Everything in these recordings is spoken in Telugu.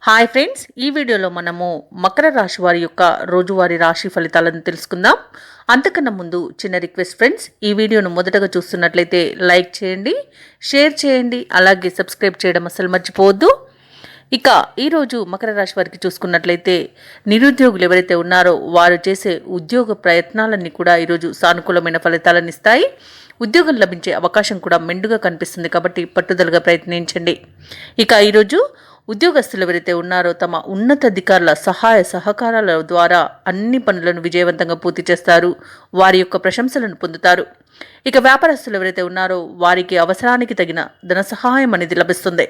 హాయ్ ఫ్రెండ్స్, ఈ వీడియోలో మనము మకర రాశి వారి యొక్క రోజువారీ రాశి ఫలితాలను తెలుసుకుందాం. అంతకన్నా ముందు చిన్న రిక్వెస్ట్ ఫ్రెండ్స్, ఈ వీడియోను మొదటగా చూస్తున్నట్లయితే లైక్ చేయండి, షేర్ చేయండి, అలాగే సబ్స్క్రైబ్ చేయడం అసలు మర్చిపోవద్దు. ఇక ఈరోజు మకర రాశి వారికి చూసుకున్నట్లయితే నిరుద్యోగులు ఎవరైతే ఉన్నారో వారు చేసే ఉద్యోగ ప్రయత్నాలన్నీ కూడా ఈరోజు సానుకూలమైన ఫలితాలను ఇస్తాయి. ఉద్యోగం లభించే అవకాశం కూడా మెండుగా కనిపిస్తుంది కాబట్టి పట్టుదలగా ప్రయత్నించండి. ఇక ఈరోజు ఉద్యోగస్తులు ఎవరైతే ఉన్నారో తమ ఉన్నతాధికారుల సహాయ సహకారాల ద్వారా అన్ని పనులను విజయవంతంగా పూర్తి చేస్తారు. వారి యొక్క ప్రశంసలను పొందుతారు. ఇక వ్యాపారస్తులు ఎవరైతే ఉన్నారో వారికి అవసరానికి తగిన ధన సహాయం అనేది లభిస్తుంది.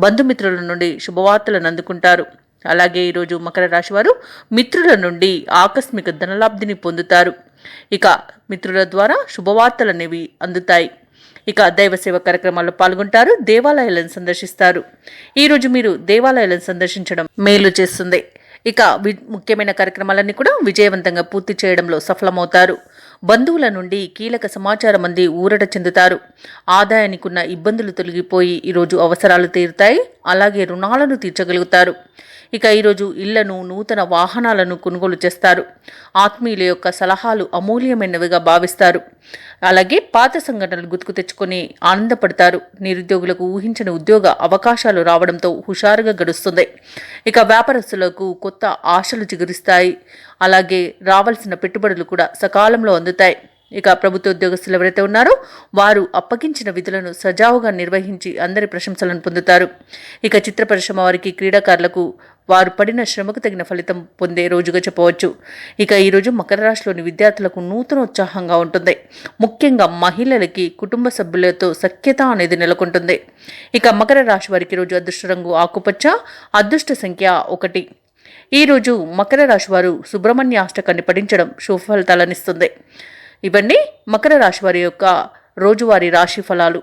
బంధుమిత్రుల నుండి శుభవార్తలను అందుకుంటారు. అలాగే ఈరోజు మకర రాశి వారు మిత్రుల నుండి ఆకస్మిక ధనలాబ్ధిని పొందుతారు. ఇక మిత్రుల ద్వారా శుభవార్తలు అనేవి అందుతాయి. ఇక దైవ సేవ కార్యక్రమాల్లో పాల్గొంటారు. దేవాలయాలను సందర్శిస్తారు. ఈరోజు మీరు దేవాలయాలను సందర్శించడం మేలు చేస్తుంది. ఇక ముఖ్యమైన కార్యక్రమాలన్నీ కూడా విజయవంతంగా పూర్తి చేయడంలో సఫలమవుతారు. బంధువుల నుండి కీలక సమాచారం అంది ఊరట చెందుతారు. ఆదాయానికి ఉన్న ఇబ్బందులు తొలగిపోయి ఈరోజు అవసరాలు తీరుతాయి. అలాగే రుణాలను తీర్చగలుగుతారు. ఇక ఈరోజు ఇళ్లను, నూతన వాహనాలను కొనుగోలు చేస్తారు. ఆత్మీయుల యొక్క సలహాలు అమూల్యమైనవిగా భావిస్తారు. అలాగే పాత సంఘటనలు గుర్తుకు తెచ్చుకొని ఆనందపడతారు. నిరుద్యోగులకు ఊహించని ఉద్యోగ అవకాశాలు రావడంతో హుషారుగా గడుస్తుంది. ఇక వ్యాపారస్తులకు కొత్త ఆశలు చిగురిస్తాయి. అలాగే రావాల్సిన పెట్టుబడులు కూడా సకాలంలో అందుతాయి. ఇక ప్రభుత్వ ఉద్యోగస్తులు ఎవరైతే ఉన్నారో వారు అప్పగించిన విధులను సజావుగా నిర్వహించి అందరి ప్రశంసలను పొందుతారు. ఇక చిత్ర పరిశ్రమ వారికి, క్రీడాకారులకు వారు పడిన శ్రమకు తగిన ఫలితం పొందే రోజుగా చెప్పవచ్చు. ఇక ఈరోజు మకర రాశిలోని విద్యార్థులకు నూతన ఉత్సాహంగా ఉంటుంది. ముఖ్యంగా మహిళలకి కుటుంబ సభ్యులతో సఖ్యత అనేది నెలకొంటుంది. ఇక మకర రాశి వారికి రోజు అదృష్ట రంగు ఆకుపచ్చ, అదృష్ట సంఖ్య 1. ఈరోజు మకర రాశి వారు సుబ్రహ్మణ్య అష్టకాన్ని పఠించడం శుభ ఫలితాలనిస్తుంది. ఇవన్నీ మకర రాశి వారి యొక్క రోజువారీ రాశి ఫలాలు.